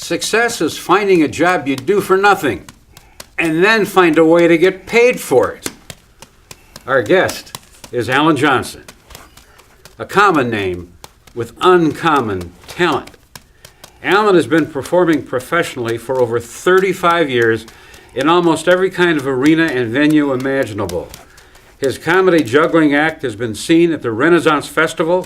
Success is finding a job you do for nothing and then find a way to get paid for it. Our guest is Alan Johnson, a common name with uncommon talent. Alan has been performing professionally for over 35 years in almost every kind of arena and venue imaginable. His comedy juggling act has been seen at the Renaissance Festival,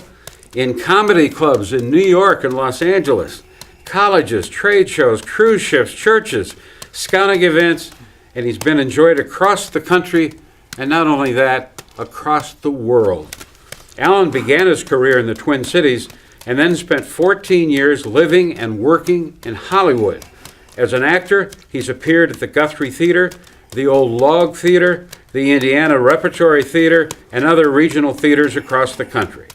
in comedy clubs in New York and Los Angeles, colleges, trade shows, cruise ships, churches, scouting events, and he's been enjoyed across the country, and not only that, across the world. Alan began his career in the Twin Cities and then spent 14 years living and working in Hollywood. As an actor, he's appeared at the Guthrie Theater, the Old Log Theater, the Indiana Repertory Theater, and other regional theaters across the country.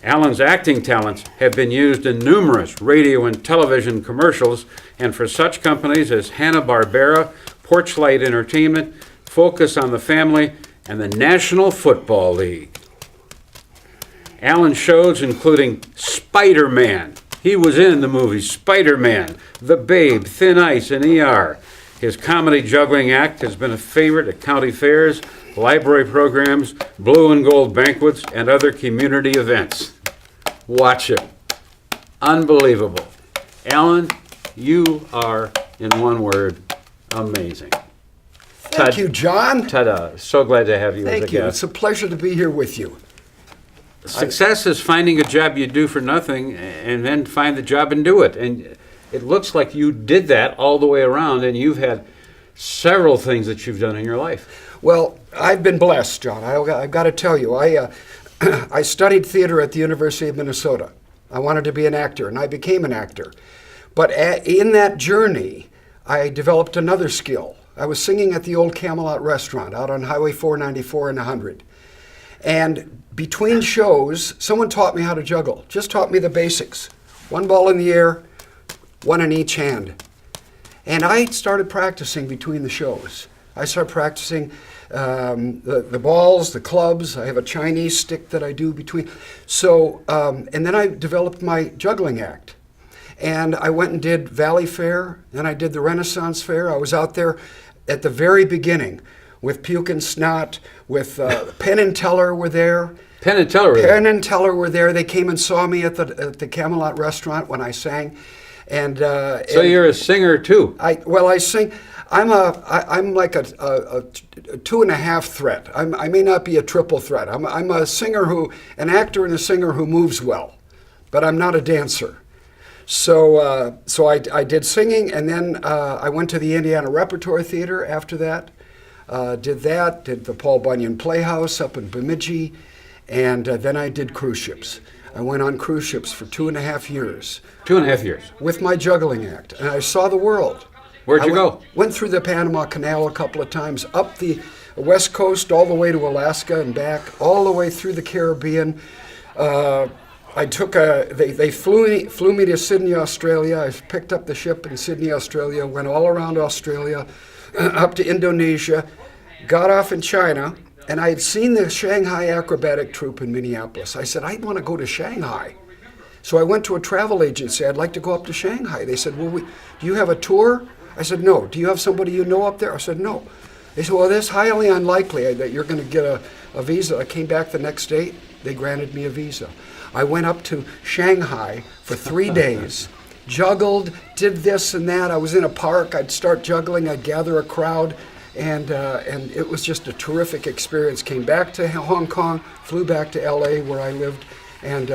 Alan's acting talents have been used in numerous radio and television commercials, and for such companies as Hanna-Barbera, Porchlight Entertainment, Focus on the Family, and the National Football League. Alan's shows including Spider-Man. He was in the movies Spider-Man, The Babe, Thin Ice, and ER. His comedy juggling act has been a favorite at county fairs, library programs, blue and gold banquets, and other community events. Watch him. Unbelievable. Alan, you are, in one word, amazing. Thank you, John. Ta-da. So glad to have you as a Thank you. guest. It's a pleasure to be here with you. Success is finding a job you do for nothing and then find the job and do it. And it looks like you did that all the way around, and you've had several things that you've done in your life. Well, I've been blessed, John. I've got to tell you, I studied theater at the University of Minnesota. I wanted to be an actor, and I became an actor. But in that journey, I developed another skill. I was singing at the old Camelot restaurant out on Highway 494 and 100. And between shows, someone taught me how to juggle, just taught me the basics. One ball in the air, one in each hand. And I started practicing between the shows. I started practicing the balls, the clubs. I have a Chinese stick that I do between. So, and then I developed my juggling act. And I went and did Valley Fair, then I did the Renaissance Fair. I was out there at the very beginning with Puke and Snot, with Penn and Teller were there. Penn and Teller were there? Penn and Teller were there. They came and saw me at the Camelot restaurant when I sang. And so you're a singer too? I sing. I'm like a 2.5 threat. I may not be a triple threat. I'm a singer an actor and a singer who moves well, but I'm not a dancer. So I did singing, and then I went to the Indiana Repertory Theater after that. Did the Paul Bunyan Playhouse up in Bemidji, and then I did cruise ships. I went on cruise ships for 2.5 years. 2.5 years? With my juggling act, and I saw the world. Where'd you go? Went through the Panama Canal a couple of times, up the West Coast, all the way to Alaska and back, all the way through the Caribbean. They flew me to Sydney, Australia. I picked up the ship in Sydney, Australia, went all around Australia, up to Indonesia, got off in China, and I had seen the Shanghai Acrobatic Troupe in Minneapolis. I said, I want to go to Shanghai. So I went to a travel agency. I'd like to go up to Shanghai. They said, well, do you have a tour? I said, no. Do you have somebody you know up there? I said, no. They said, well, that's highly unlikely that you're going to get a visa. I came back the next day. They granted me a visa. I went up to Shanghai for 3 days, juggled, did this and that. I was in a park. I'd start juggling. I'd gather a crowd. And it was just a terrific experience. Came back to Hong Kong, flew back to LA where I lived. And,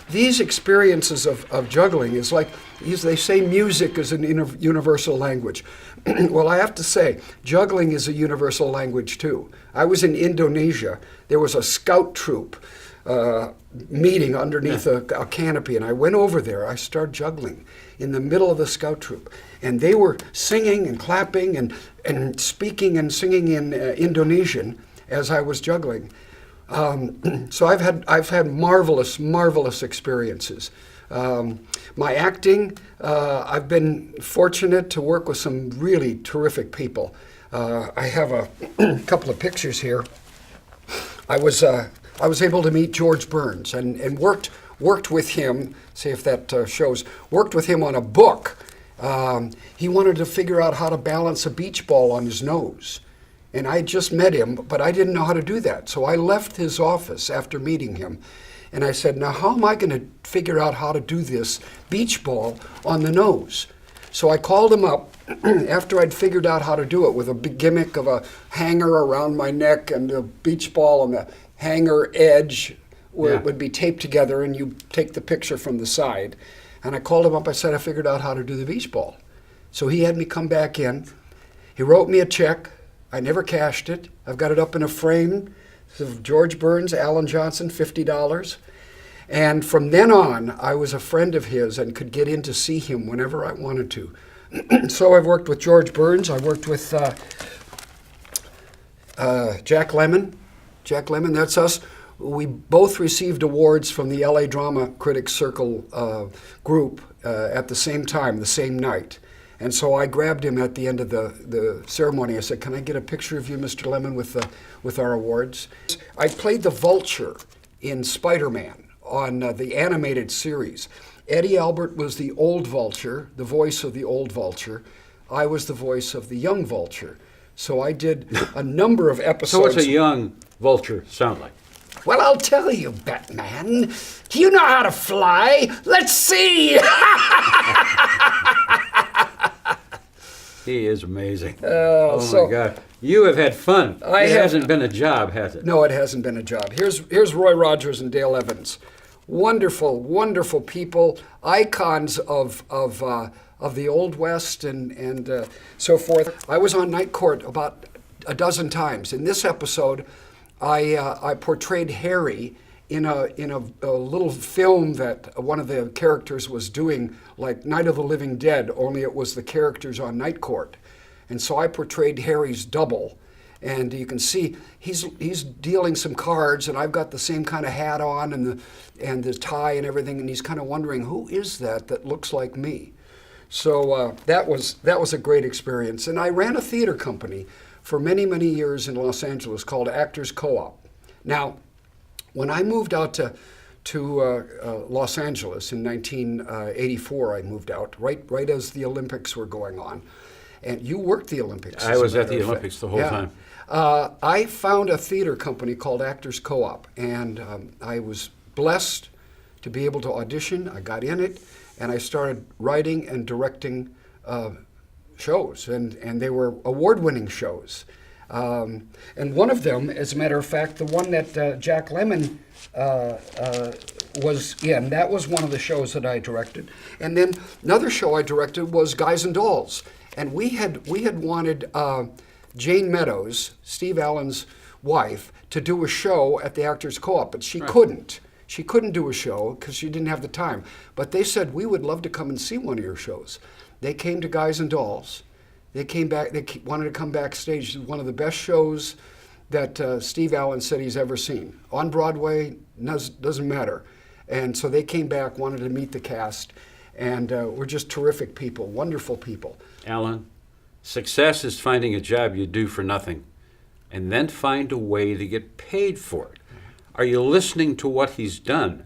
these experiences of juggling is like, they say music is an universal language. Well, I have to say, juggling is a universal language too. I was in Indonesia. There was a scout troop meeting underneath a canopy, and I went over there. I started juggling in the middle of the scout troop. And they were singing and clapping and speaking and singing in Indonesian as I was juggling. So I've had marvelous experiences. My acting, I've been fortunate to work with some really terrific people. I have a couple of pictures here. I was able to meet George Burns and worked worked with him, see if that shows, worked with him on a book. He wanted to figure out how to balance a beach ball on his nose. And I just met him, but I didn't know how to do that. So I left his office after meeting him. And I said, now how am I going to figure out how to do this beach ball on the nose? So I called him up after I'd figured out how to do it with a big gimmick of a hanger around my neck and a beach ball on the hanger edge where it would be taped together and you take the picture from the side. And I called him up, I said, I figured out how to do the beach ball. So he had me come back in. He wrote me a check. I never cashed it. I've got it up in a frame. Of George Burns, Alan Johnson, $50. And from then on, I was a friend of his and could get in to see him whenever I wanted to. So I've worked with George Burns. I worked with Jack Lemmon. Jack Lemmon, that's us. We both received awards from the LA Drama Critics Circle group at the same time, the same night. And so I grabbed him at the end of the ceremony. I said, can I get a picture of you, Mr. Lemmon, with our awards? I played the Vulture in Spider-Man on the animated series. Eddie Albert was the old Vulture, the voice of the old Vulture. I was the voice of the young Vulture. So I did a number of episodes. So what's a young vulture sound like? Well, I'll tell you, Batman. Do you know how to fly? Let's see! He is amazing. Oh, my God. You have had fun. It hasn't been a job, has it? No, it hasn't been a job. Here's Roy Rogers and Dale Evans. Wonderful, wonderful people, icons of the Old West and so forth. I was on Night Court about a dozen times. In this episode, I portrayed Harry in a little film that one of the characters was doing, like Night of the Living Dead, only it was the characters on Night Court. And so I portrayed Harry's double. And you can see he's dealing some cards, and I've got the same kind of hat on and the tie and everything, and he's kind of wondering, who is that looks like me? So that was a great experience. And I ran a theater company for many, many years in Los Angeles called Actors Co-op. Now, when I moved out to Los Angeles in 1984, I moved out right as the Olympics were going on. And you worked the Olympics. I was at the Olympics the whole time. I found a theater company called Actors Co-op, and I was blessed to be able to audition. I got in it, and I started writing and directing shows, and they were award-winning shows. And one of them, as a matter of fact, the one that Jack Lemmon was in, that was one of the shows that I directed. And then another show I directed was Guys and Dolls. And we had wanted Jane Meadows, Steve Allen's wife, to do a show at the Actors Co-op, but she couldn't. She couldn't do a show because she didn't have the time. But they said, we would love to come and see one of your shows. They came to Guys and Dolls. They came back. They wanted to come backstage. It was one of the best shows that Steve Allen said he's ever seen. On Broadway, doesn't matter. And so they came back, wanted to meet the cast, and we're just terrific people, wonderful people. Alan, success is finding a job you do for nothing and then find a way to get paid for it. Are you listening to what he's done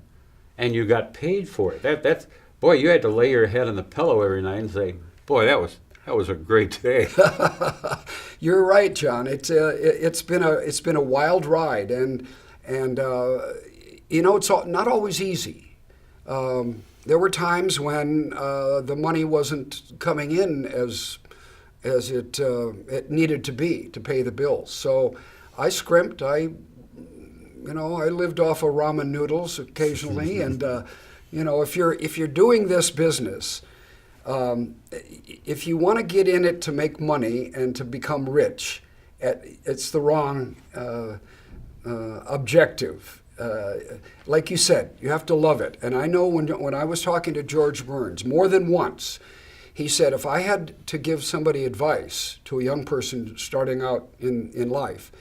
and you got paid for it? That's boy, you had to lay your head on the pillow every night and say, boy, that was a great day. You're right, John. It's been a wild ride, and you know, it's not always easy. There were times when the money wasn't coming in as it needed to be to pay the bills. So I scrimped. I lived off of ramen noodles occasionally, and if you're doing this business, if you want to get in it to make money and to become rich, it's the wrong objective. Like you said, you have to love it. And I know when I was talking to George Burns, more than once, he said, if I had to give somebody advice to a young person starting out in life,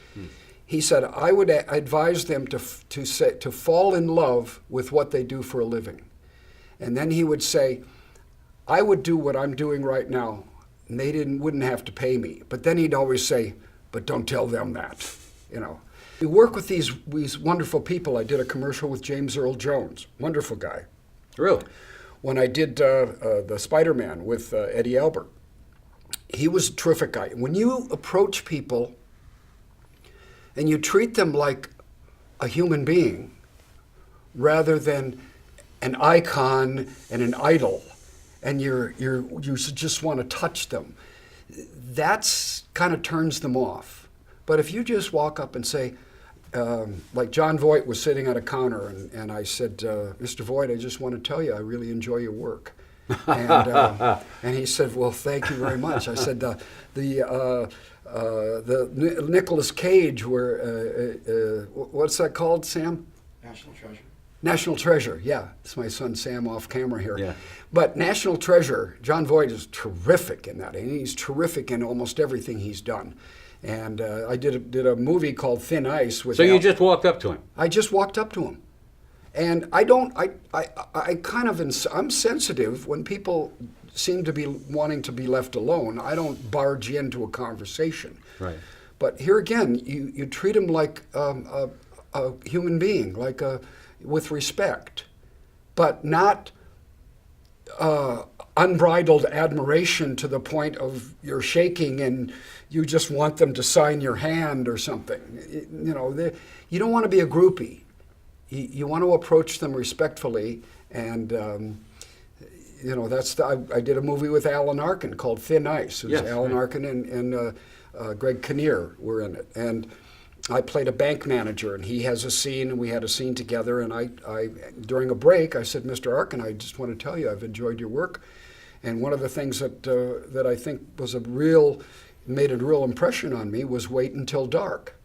he said, I would advise them to fall in love with what they do for a living. And then he would say, I would do what I'm doing right now, and they wouldn't have to pay me. But then he'd always say, but don't tell them that, We work with these wonderful people. I did a commercial with James Earl Jones, wonderful guy. Really? When I did the Spider-Man with Eddie Albert, he was a terrific guy. When you approach people and you treat them like a human being rather than an icon and an idol, and you just want to touch them, that's kind of turns them off. But if you just walk up and say, like John Voight was sitting at a counter, and I said, Mr. Voight, I just want to tell you I really enjoy your work. And he said, well, thank you very much. I said, the Nicolas Cage, where what's that called, Sam? National Treasure. National Treasure, yeah. It's my son Sam off camera here. Yeah. But National Treasure, John Voight is terrific in that, and he's terrific in almost everything he's done. And I did a movie called Thin Ice with. So you just walked up to him? I just walked up to him, and I'm sensitive when people seem to be wanting to be left alone. I don't barge into a conversation. Right. But here again, you treat them like a human being, with respect, but not unbridled admiration to the point of you're shaking and you just want them to sign your hand or something. You don't want to be a groupie. You want to approach them respectfully, and I did a movie with Alan Arkin called Thin Ice. It was Alan Arkin and Greg Kinnear were in it, and I played a bank manager, and he has a scene, and we had a scene together. And I during a break, I said, Mr. Arkin, I just want to tell you I've enjoyed your work, and one of the things that I think made a real impression on me was Wait Until Dark.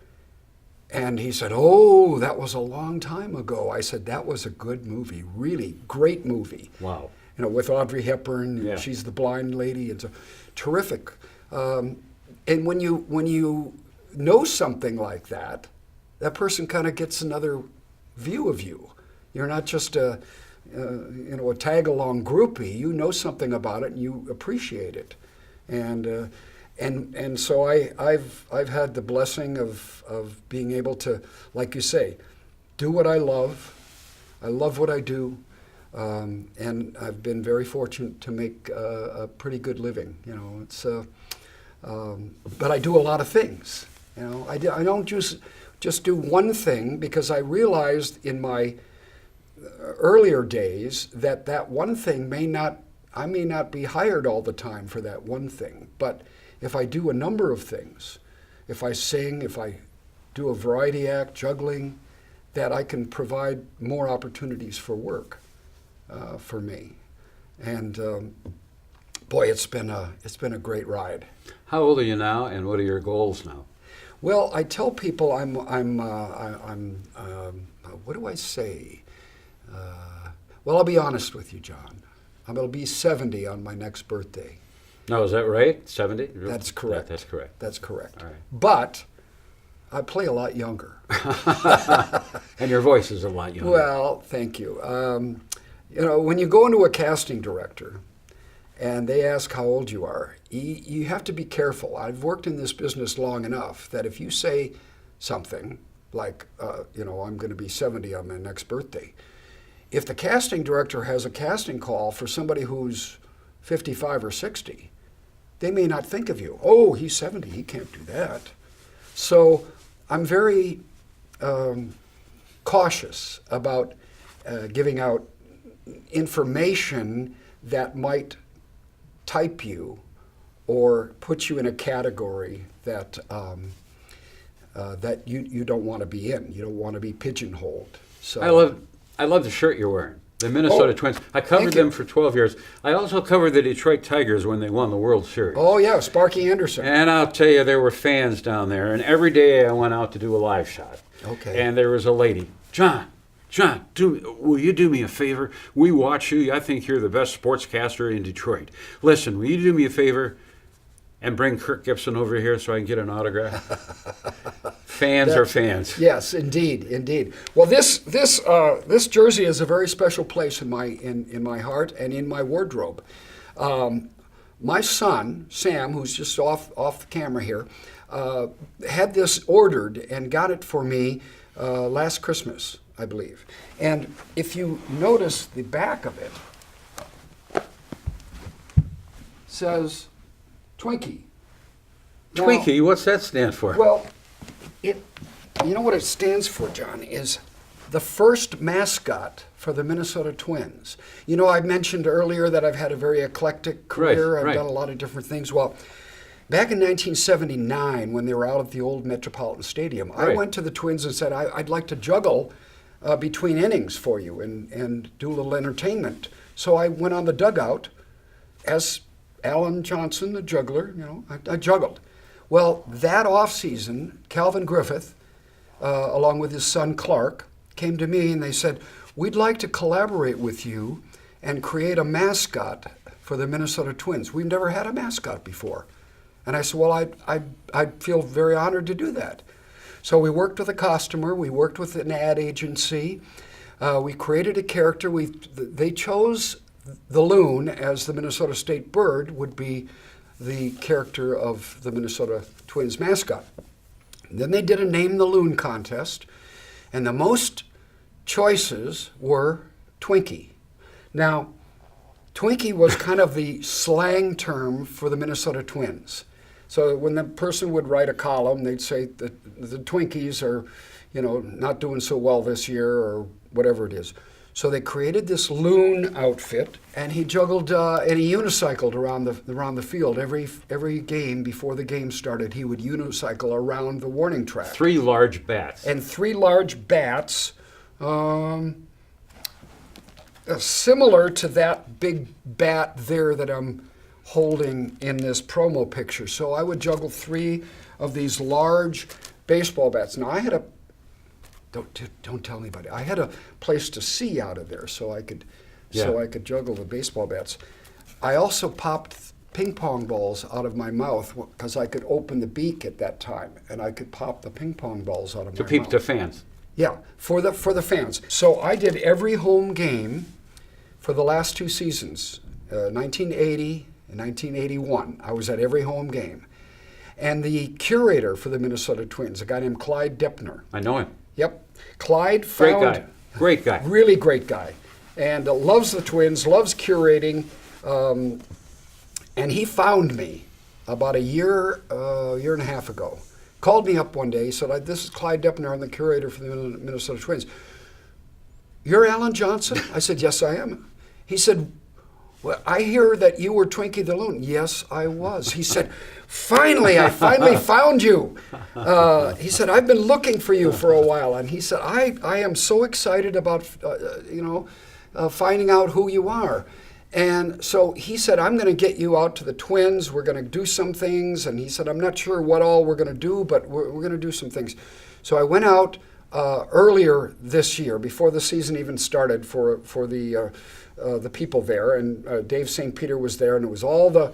And he said, oh, that was a long time ago. I said, that was a good movie, really great movie. Wow. With Audrey Hepburn, yeah. She's the blind lady. It's terrific. And when you know something like that, that person kind of gets another view of you. You're not just a tag-along groupie. You know something about it and you appreciate it. And so I've had the blessing of being able to, like you say, do what I love. I love what I do, and I've been very fortunate to make a pretty good living. But I do a lot of things. I don't just do one thing, because I realized in my earlier days that one thing I may not be hired all the time for that one thing, but if I do a number of things, if I sing, if I do a variety act, juggling, that I can provide more opportunities for work for me. And boy, it's been a great ride. How old are you now, and what are your goals now? Well, I tell people I'm what do I say? Well, I'll be honest with you, John. I'm going to be 70 on my next birthday. No, is that right? 70? That's correct. That's correct. That's correct. All right. But I play a lot younger. And your voice is a lot younger. Well, thank you. When you go into a casting director and they ask how old you are, you have to be careful. I've worked in this business long enough that if you say something like, I'm going to be 70 on my next birthday, if the casting director has a casting call for somebody who's 55 or 60, they may not think of you. Oh, he's 70, he can't do that. So I'm very cautious about giving out information that might type you or put you in a category that you don't want to be in. You don't want to be pigeonholed. So I love the shirt you're wearing. The Minnesota Twins. I covered them for 12 years. I also covered the Detroit Tigers when they won the World Series. Oh, yeah, Sparky Anderson. And I'll tell you, there were fans down there. And every day I went out to do a live shot. Okay. And there was a lady, John, will you do me a favor? We watch you. I think you're the best sportscaster in Detroit. Listen, will you do me a favor and bring Kirk Gibson over here so I can get an autograph? Fans are fans. Yes, indeed. Well, this jersey is a very special place in my heart and in my wardrobe. My son Sam, who's just off the camera here, had this ordered and got it for me last Christmas, I believe. And if you notice the back of it, says Twinkie. Now, Twinkie, what's that stand for? well, you know what it stands for, John, is the first mascot for the Minnesota Twins. You know, I mentioned earlier that I've had a very eclectic career. Right, I've right. done a lot of different things. Well, back in 1979, when they were out at the old Metropolitan Stadium, I Right. went to the Twins and said, I'd like to juggle between innings for you and do a little entertainment. So I went on the dugout as Alan Johnson, the juggler. You know, I juggled. Well, that off season, Calvin Griffith, along with his son Clark, came to me and they said, we'd like to collaborate with you and create a mascot for the Minnesota Twins. We've never had a mascot before. And I said, well, I'd feel very honored to do that. So we worked with a costumer, we worked with an ad agency, we created a character. They chose the loon as the Minnesota state bird would be the character of the Minnesota Twins mascot. And then they did a Name the Loon contest, and the most choices were Twinkie. Now, Twinkie was kind of the slang term for the Minnesota Twins. So when the person would write a column, they'd say that the Twinkies are, you know, not doing so well this year or whatever it is. So they created this loon outfit, and he juggled and he unicycled around the field every game. Before the game started, he would unicycle around the warning track. 3 large bats. And 3 large bats, similar to that big bat there that I'm holding in this promo picture. So I would juggle 3 of these large baseball bats. Now I had don't tell anybody. I had a place to see out of there, so I could juggle the baseball bats. I also popped ping pong balls out of my mouth because I could open the beak at that time, and I could pop the ping pong balls out of my mouth. To fans. Yeah, for the fans. So I did every home game for the last 2 seasons, 1980 and 1981. I was at every home game. And the curator for the Minnesota Twins, a guy named Clyde Deppner. I know him. Yep. Clyde found... Great guy. Really great guy. And loves the Twins, loves curating. And he found me about a year and a half ago. Called me up one day. He said, this is Clyde Deppner. I'm the curator for the Minnesota Twins. You're Alan Johnson? I said, yes, I am. He said, well, I hear that you were Twinkie the Loon. Yes, I was. He said, I finally found you. He said, I've been looking for you for a while. And he said, I am so excited about, finding out who you are. And so he said, I'm going to get you out to the Twins. We're going to do some things. And he said, I'm not sure what all we're going to do, but we're going to do some things. So I went out earlier this year, before the season even started, for the people there, and Dave St. Peter was there, and it was all the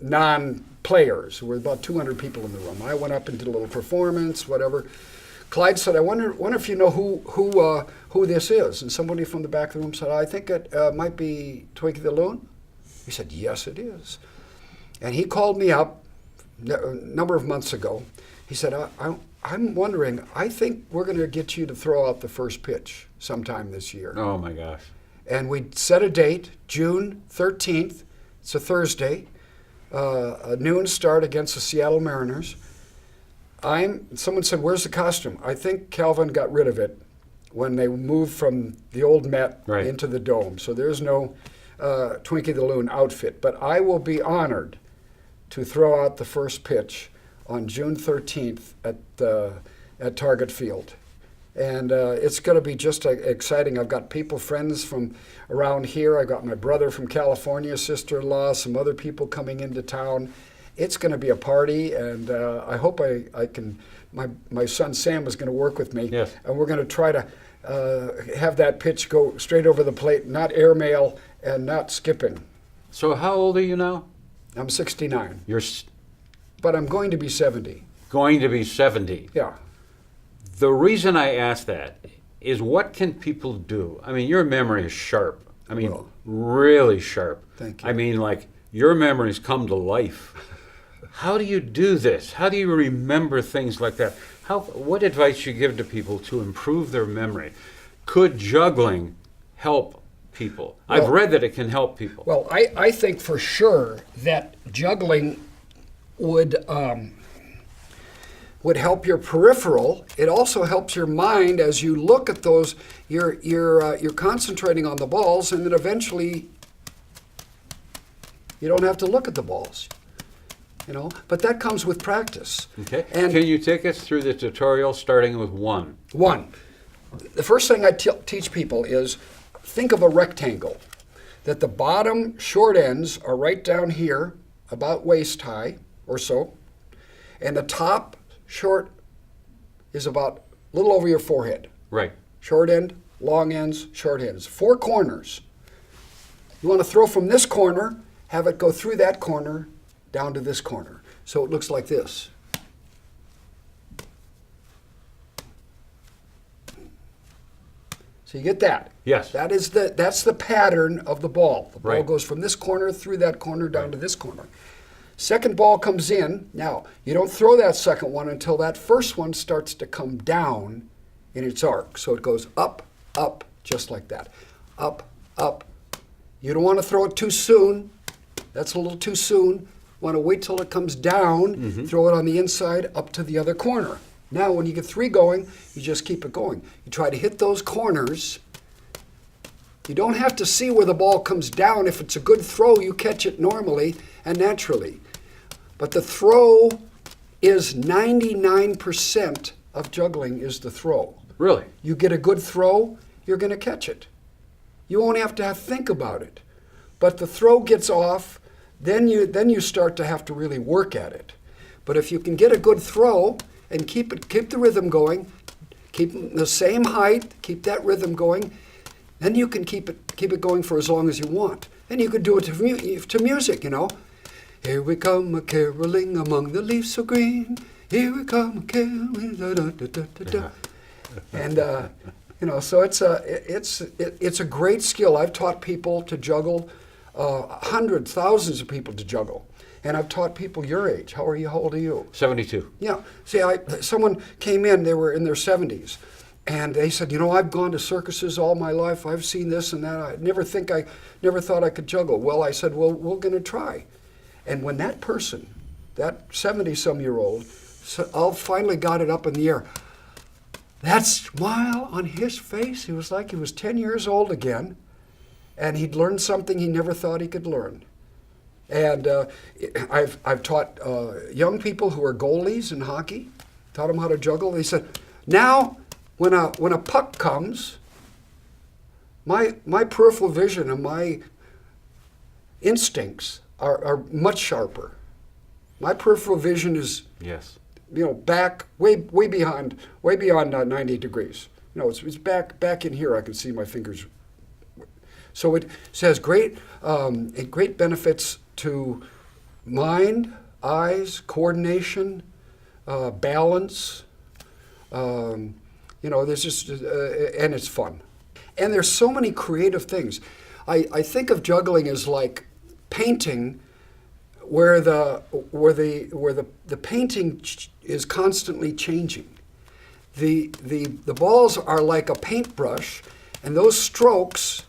non-players. There were about 200 people in the room. I went up and did a little performance, whatever. Clyde said, I wonder if you know who this is. And somebody from the back of the room said, I think it might be Twinkie the Loon. He said, yes, it is. And he called me up a number of months ago. He said, I'm wondering, I think we're going to get you to throw out the first pitch sometime this year. Oh, my gosh. And we set a date, June 13th. It's a Thursday, a noon start against the Seattle Mariners. Someone said, where's the costume? I think Calvin got rid of it when they moved from the old Met into the Dome. So there's no Twinkie the Loon outfit. But I will be honored to throw out the first pitch on June 13th at Target Field. And it's going to be just exciting. I've got friends from around here. I've got my brother from California, sister-in-law, some other people coming into town. It's going to be a party, and I hope I can. My son Sam is going to work with me, yes. And we're going to try to have that pitch go straight over the plate, not airmail and not skipping. So how old are you now? I'm 69. You're But I'm going to be 70. Going to be 70. Yeah. The reason I ask that is, what can people do? I mean, your memory is sharp. I mean, really sharp. Thank you. I mean, like, your memories come to life. How do you do this? How do you remember things like that? What advice you give to people to improve their memory? Could juggling help people? I've read that it can help people. Well, I think for sure that juggling would help your peripheral. It also helps your mind as you look at those. You're concentrating on the balls, and then eventually you don't have to look at the balls. But that comes with practice. Okay. And can you take us through the tutorial starting with one? The first thing I teach people is think of a rectangle, that the bottom short ends are right down here, about waist high or so, and the top short is about a little over your forehead. Right. Short end, long ends, short ends. 4 corners. You want to throw from this corner, have it go through that corner, down to this corner. So it looks like this. So you get that? Yes. That's the pattern of the ball. The ball Right. goes from this corner through that corner down to this corner. Second ball comes in. Now, you don't throw that second one until that first one starts to come down in its arc. So it goes up, up, just like that. Up, up. You don't want to throw it too soon. That's a little too soon. You want to wait till it comes down, throw it on the inside, up to the other corner. Now, when you get 3 going, you just keep it going. You try to hit those corners. You don't have to see where the ball comes down. If it's a good throw, you catch it normally and naturally. But the throw is 99% of juggling is the throw. Really? You get a good throw, you're going to catch it. You won't have to think about it. But the throw gets off, then you start to have to really work at it. But if you can get a good throw and keep the rhythm going, keep the same height, keep that rhythm going, then you can keep it going for as long as you want. And you could do it to music, Here we come a-caroling among the leaves so green. Here we come a-caroling, da-da-da-da-da-da. And so it's a great skill. I've taught people to juggle, hundreds, thousands of people to juggle. And I've taught people your age. How old are you? 72. Yeah. See, someone came in, they were in their 70s. And they said, I've gone to circuses all my life. I've seen this and that. I never thought I could juggle. Well, I said, well, we're going to try. And when that person, that 70-some-year-old, finally got it up in the air, that smile on his face, it was like he was 10 years old again, and he'd learned something he never thought he could learn. And I've taught young people who are goalies in hockey, taught them how to juggle. They said, now, when a puck comes, my peripheral vision and my instincts are much sharper. My peripheral vision is back way beyond 90 degrees. It's back in here. I can see my fingers. So it has great benefits to mind, eyes, coordination, balance. There's just and it's fun. And there's so many creative things. I think of juggling as like painting, where the painting is constantly changing. The balls are like a paintbrush, and those strokes,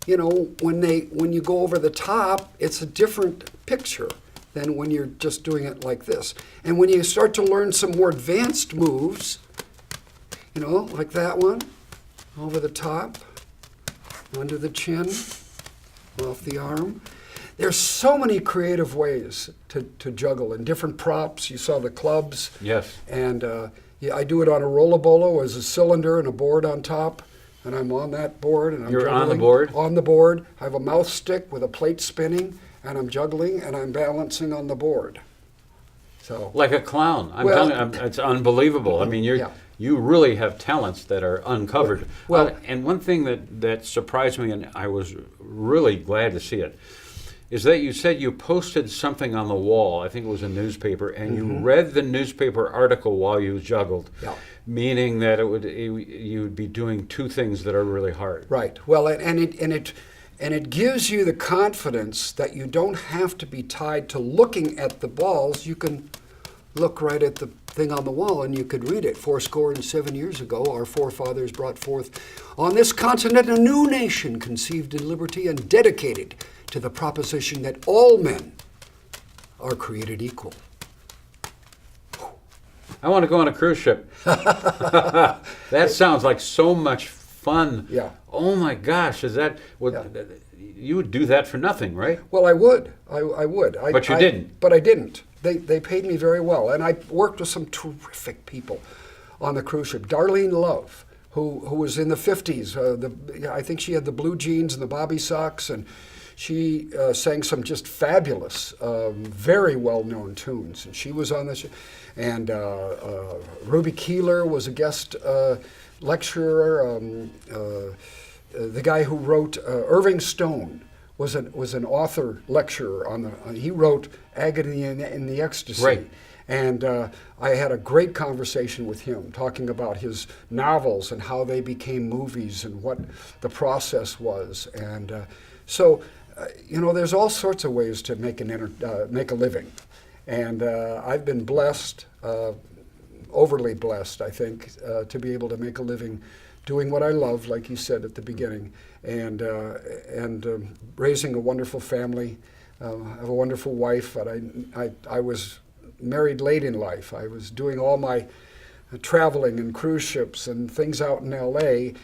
when you go over the top, it's a different picture than when you're just doing it like this. And when you start to learn some more advanced moves, like that one, over the top, under the chin, off the arm. There's so many creative ways to juggle, and different props. You saw the clubs. Yes. And I do it on a rollabolo as a cylinder and a board on top, and I'm on that board. And I'm You're juggling on the board? On the board. I have a mouth stick with a plate spinning, and I'm juggling, and I'm balancing on the board. So Like a clown. I'm Well- telling you, it's unbelievable. I mean, you really have talents that are uncovered. Well- And one thing that surprised me, and I was really glad to see it, is that you said you posted something on the wall. I think it was a newspaper, and you read the newspaper article while you juggled, Yeah. meaning that you would be doing 2 things that are really hard. Right. Well, and And it gives you the confidence that you don't have to be tied to looking at the balls. You can look right at the thing on the wall and you could read it. 7 years ago, our forefathers brought forth on this continent a new nation conceived in liberty and dedicated to the proposition that all men are created equal. I want to go on a cruise ship. That sounds like so much fun. Yeah. Oh my gosh, is that what Yeah. you would do that for nothing, right? Well, I would. I would. But you didn't. But I didn't. They paid me very well. And I worked with some terrific people on the cruise ship. Darlene Love, who was in the 50s. I think she had the blue jeans and the bobby socks, and she sang some just fabulous, very well-known tunes. And she was on the show. And Ruby Keeler was a guest lecturer. The guy who wrote Irving Stone was an author lecturer on the. He wrote Agony in the Ecstasy, Right. And I had a great conversation with him, talking about his novels and how they became movies and what the process was. And there's all sorts of ways to make a living, and I've been blessed, overly blessed, I think, to be able to make a living doing what I love, like you said at the beginning, and raising a wonderful family. I have a wonderful wife, but I was married late in life. I was doing all my traveling and cruise ships and things out in L.A.,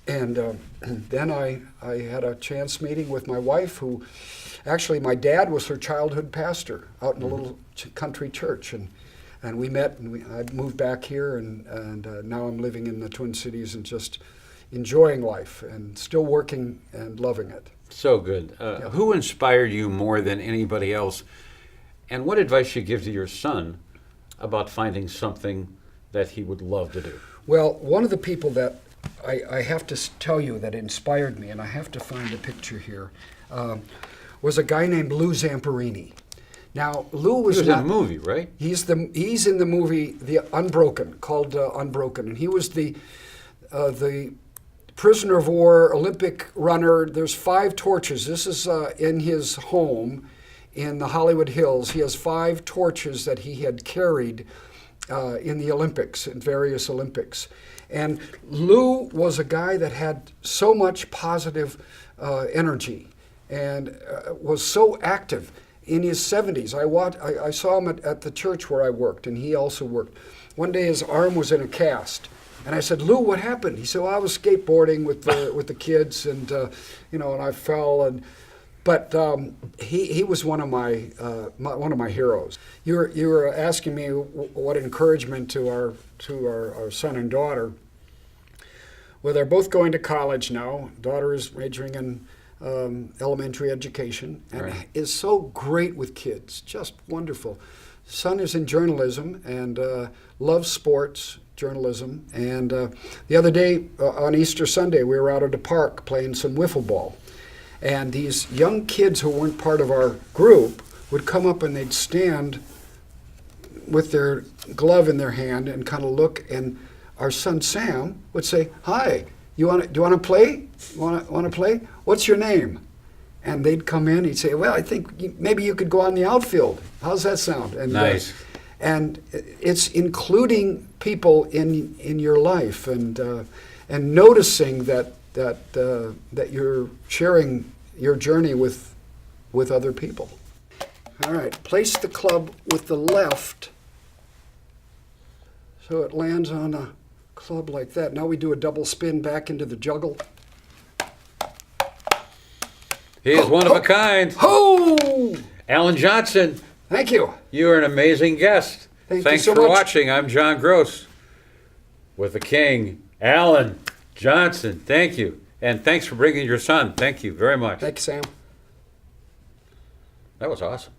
and then I had a chance meeting with my wife, who actually my dad was her childhood pastor out in a little country church, and we met, and I moved back here, and now I'm living in the Twin Cities and just enjoying life and still working and loving it. So good. Who inspired you more than anybody else? And what advice you give to your son about finding something that he would love to do? Well, one of the people that I have to tell you that inspired me, and I have to find a picture here, was a guy named Lou Zamperini. Now, Lou was He was not, in a movie, right? He's in the movie The Unbroken, called Unbroken, and he was the prisoner of war Olympic runner. There's 5 torches. This is in his home in the Hollywood Hills. He has 5 torches that he had carried in the Olympics, in various Olympics. And Lou was a guy that had so much positive energy and was so active. In his 70s, I saw him at the church where I worked, and he also worked. One day his arm was in a cast, and I said, "Lou, what happened?" He said, "Well, I was skateboarding with the kids, and and I fell." But he was one of my heroes. You were asking me what encouragement to our son and daughter. Well, they're both going to college now. Daughter is majoring in elementary education, and Right. is so great with kids, just wonderful. Son is in journalism and loves sports journalism. And the other day on Easter Sunday, we were out at the park playing some wiffle ball. And these young kids who weren't part of our group would come up and they'd stand with their glove in their hand and kind of look, and our son Sam would say, "Hi, do you want to play? Want to play? What's your name?" And they'd come in. He'd say, "Well, I think maybe you could go on the outfield. How's that sound?" And Nice. and it's including people in your life, and noticing that you're sharing your journey with other people. All right, place the club with the left so it lands on a club like that. Now we do a double spin back into the juggle. He is one of a kind. Ho! Alan Johnson, Thank you. you are an amazing guest. Thank you Thanks so for much. watching. I'm John Gross with the King, Alan Johnson. Thank you. And thanks for bringing your son. Thank you very much. Thank you, Sam. That was awesome.